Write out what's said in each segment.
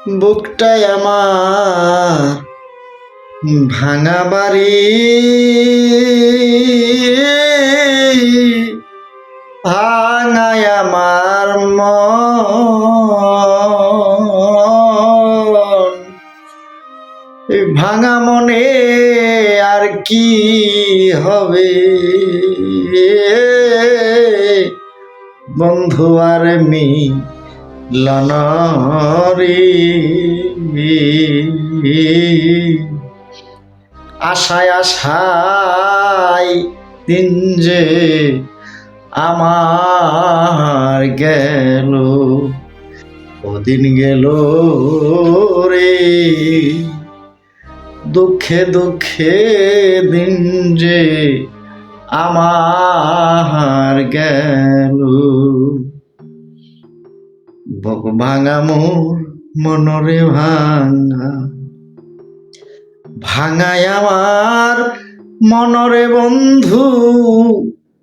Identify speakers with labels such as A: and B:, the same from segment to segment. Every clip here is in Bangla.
A: বুকটাই আমার ভাঙা বাড়ি, ভাঙায় আমার মন। এই ভাঙা মনে আর কি হবে বন্ধু আর মিলন রে। আশায় আশায় দিন যে আমার গেল, ওদিন গেল রে। দুঃখে দুঃখে দিন যে আমার গেল। বুক ভাঙা মোর মনরে ভাঙা, ভাঙায় আমার মনরে বন্ধু,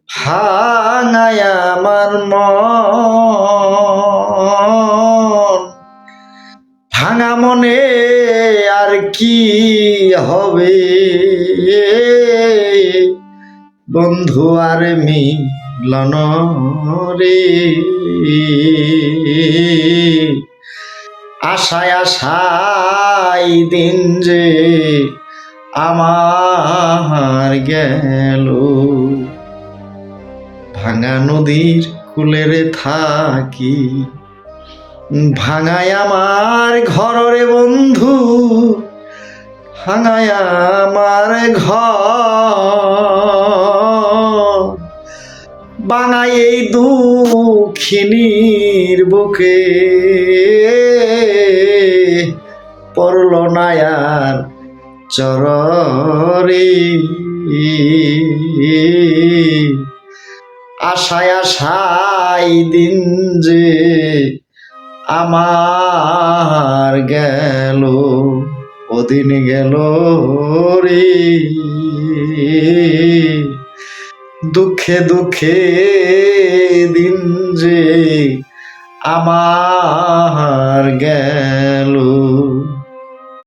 A: ভাঙায় আমার মন। ভাঙা মনে আর কি হবে বন্ধু আর মিলন রে। আশায় আশায় দিন যে আমার গেল, ভাঙা নদীর কূলেরে থাকি, ভাঙায় আমার ঘরে বন্ধু, ভাঙায় আমার ঘর। বাঙাই এই দুঃখিনীর বুকে পড়ল না আর চররে। আশায় আশায় দিন যে আমার গেল, ওদিন গেল রে। দুঃখে দুঃখে দিন যে আমার গেল।